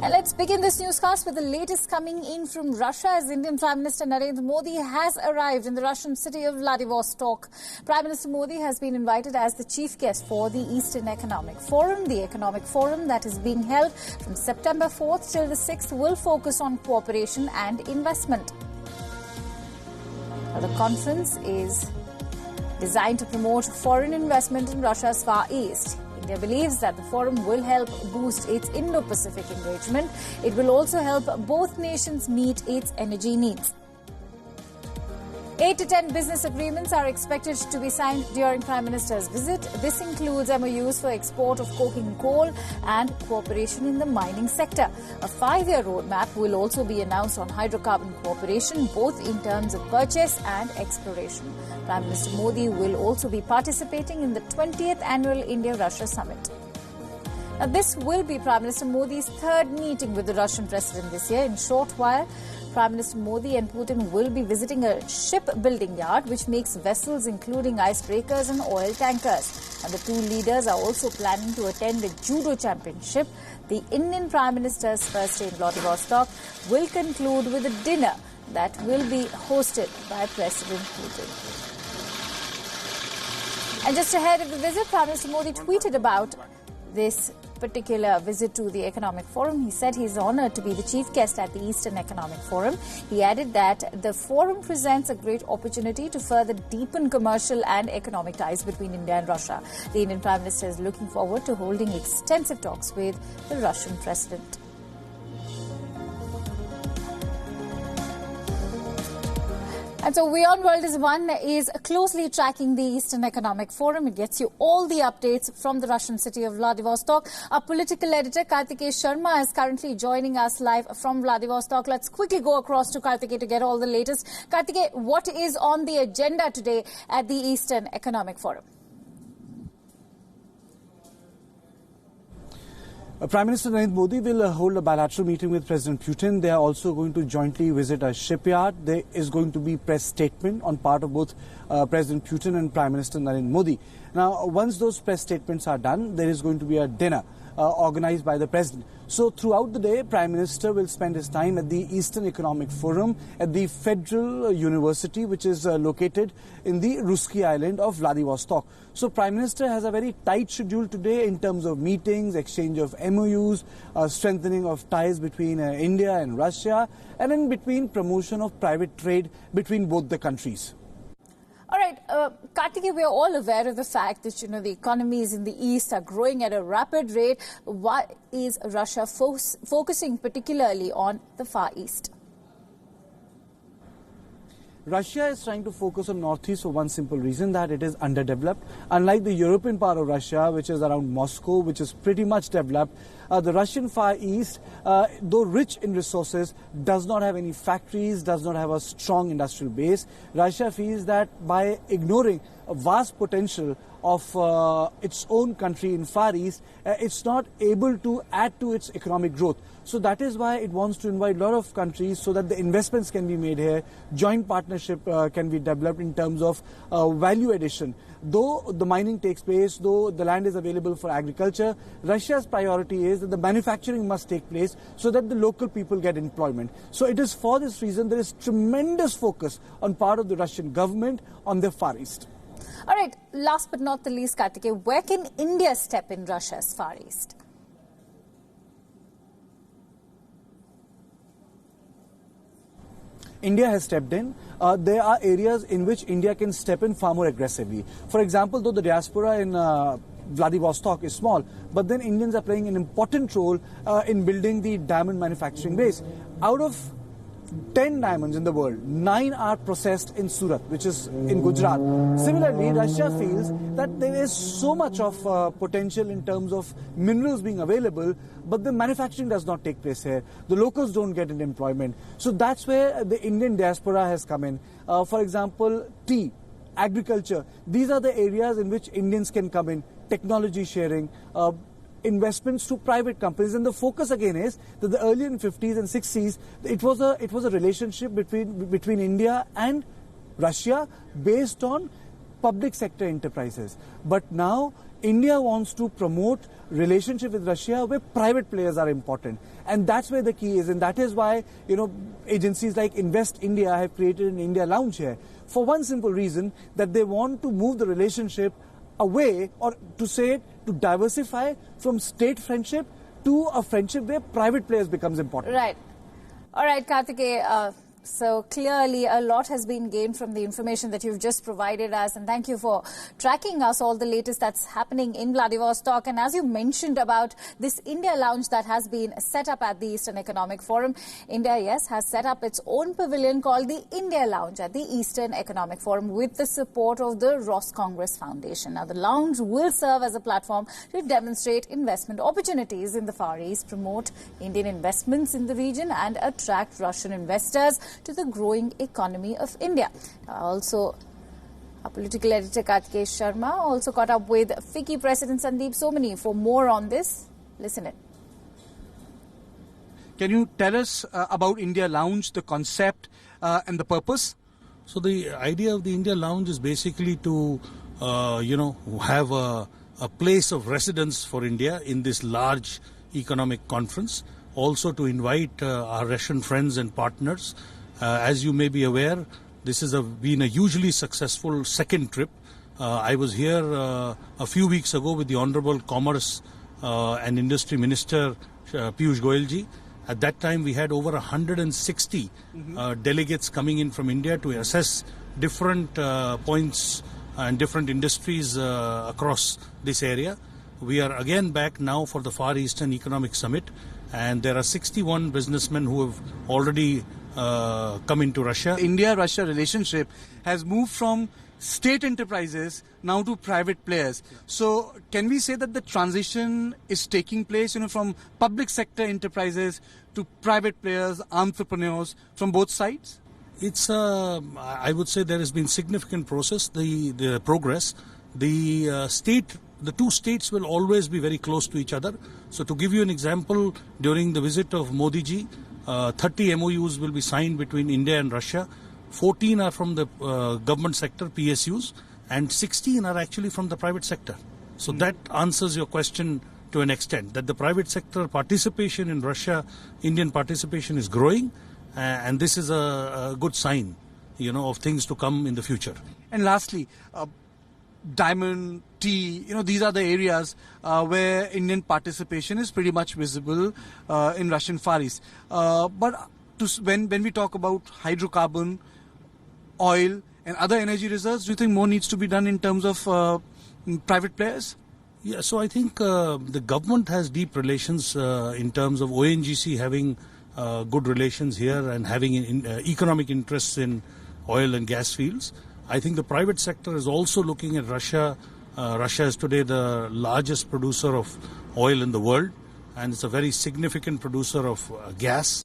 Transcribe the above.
And let's begin this newscast with the latest coming in from Russia as Indian Prime Minister Narendra Modi has arrived in the Russian city of Vladivostok. Prime Minister Modi has been invited as the chief guest for the Eastern Economic Forum. The economic forum that is being held from September 4th till the 6th will focus on cooperation and investment. Now, the conference is designed to promote foreign investment in Russia's Far East. India believes that the forum will help boost its Indo-Pacific engagement. It will also help both nations meet its energy needs. 8 to 10 business agreements are expected to be signed during Prime Minister's visit. This includes MOUs for export of coking coal and cooperation in the mining sector. A 5-year roadmap will also be announced on hydrocarbon cooperation, both in terms of purchase and exploration. Prime Minister Modi will also be participating in the 20th Annual India-Russia Summit. Now, this will be Prime Minister Modi's third meeting with the Russian President this year. In a short while, Prime Minister Modi and Putin will be visiting a shipbuilding yard which makes vessels including icebreakers and oil tankers. And the two leaders are also planning to attend the judo championship. The Indian Prime Minister's first day in Vladivostok will conclude with a dinner that will be hosted by President Putin. And just ahead of the visit, Prime Minister Modi tweeted about this particular visit to the Economic Forum. He said he is honoured to be the chief guest at the Eastern Economic Forum. He added that the forum presents a great opportunity to further deepen commercial and economic ties between India and Russia. The Indian Prime Minister is looking forward to holding extensive talks with the Russian President. And so WION World is One is closely tracking the Eastern Economic Forum. It gets you all the updates from the Russian city of Vladivostok. Our political editor Kartikeya Sharma is currently joining us live from Vladivostok. Let's quickly go across to Kartikeya to get all the latest. Kartikeya, what is on the agenda today at the Eastern Economic Forum? Prime Minister Narendra Modi will hold a bilateral meeting with President Putin. They are also going to jointly visit a shipyard. There is going to be press statement on part of both President Putin and Prime Minister Narendra Modi. Now, once those press statements are done, there is going to be a dinner organized by the President. So throughout the day, Prime Minister will spend his time at the Eastern Economic Forum at the Federal University, which is located in the Russky Island of Vladivostok. So Prime Minister has a very tight schedule today in terms of meetings, exchange of MOUs, strengthening of ties between India and Russia, and in between promotion of private trade between both the countries. All right, Kartikeya, we are all aware of the fact that, the economies in the East are growing at a rapid rate. Why is Russia focusing particularly on the Far East? Russia is trying to focus on Northeast for one simple reason, that it is underdeveloped. Unlike the European part of Russia, which is around Moscow, which is pretty much developed, the Russian Far East, though rich in resources, does not have any factories, does not have a strong industrial base. Russia feels that by ignoring a vast potential of its own country in Far East, it's not able to add to its economic growth. So that is why it wants to invite a lot of countries so that the investments can be made here, joint partnership can be developed in terms of value addition. Though the mining takes place, though the land is available for agriculture, Russia's priority is that the manufacturing must take place so that the local people get employment. So it is for this reason there is tremendous focus on part of the Russian government on the Far East. All right, last but not the least, Kartikeya, where can India step in Russia's Far East? India has stepped in. There are areas in which India can step in far more aggressively. For example, though the diaspora in Vladivostok is small, but then Indians are playing an important role in building the diamond manufacturing base. Out of 10 diamonds in the world, 9 are processed in Surat, which is in Gujarat. Similarly, Russia feels that there is so much of potential in terms of minerals being available, but the manufacturing does not take place here. The locals don't get an employment. So that's where the Indian diaspora has come in. For example, tea, agriculture. These are the areas in which Indians can come in. Technology sharing, investments to private companies, and the focus again is that the earlier in 50s and 60s it was a relationship between India and Russia based on public sector enterprises. But now India wants to promote relationship with Russia where private players are important. And that's where the key is. And that is why, agencies like Invest India have created an India Lounge here. For one simple reason, that they want to move the relationship away, or to say it, to diversify from state friendship to a friendship where private players becomes important. Right. All right, Karthikeya. So clearly a lot has been gained from the information that you've just provided us, and thank you for tracking us all the latest that's happening in Vladivostok. And as you mentioned about this India Lounge that has been set up at the Eastern Economic Forum, India, yes, has set up its own pavilion called the India Lounge at the Eastern Economic Forum with the support of the Ross Congress Foundation. Now the lounge will serve as a platform to demonstrate investment opportunities in the Far East, promote Indian investments in the region and attract Russian investors to the growing economy of India. Also, our political editor Karthikeya Sharma also caught up with FICCI President Sandeep Somani for more on this. Listen in. Can you tell us about India Lounge, the concept and the purpose? So the idea of the India Lounge is basically to, have a place of residence for India in this large economic conference. Also to invite our Russian friends and partners. As you may be aware, this has been a hugely successful second trip. I was here a few weeks ago with the Honorable Commerce and Industry Minister Piyush Goyal ji. At that time, we had over 160 delegates coming in from India to assess different points and different industries across this area. We are again back now for the Far Eastern Economic Summit, and there are 61 businessmen who have already come into Russia. India-Russia relationship has moved from state enterprises now to private players. So can we say that the transition is taking place, from public sector enterprises to private players, entrepreneurs from both sides? It's I would say there has been significant progress. The two states will always be very close to each other. So to give you an example, during the visit of Modi ji, 30 MOUs will be signed between India and Russia. 14 are from the government sector, PSUs, and 16 are actually from the private sector. So that answers your question to an extent, that the private sector participation in Russia, Indian participation is growing, and this is a good sign, of things to come in the future. And lastly, diamond, tea, these are the areas where Indian participation is pretty much visible in Russian Far East. But when we talk about hydrocarbon, oil and other energy reserves, do you think more needs to be done in terms of private players? Yeah, so I think the government has deep relations in terms of ONGC having good relations here and having economic interests in oil and gas fields. I think the private sector is also looking at Russia. Russia is today the largest producer of oil in the world, and it's a very significant producer of gas.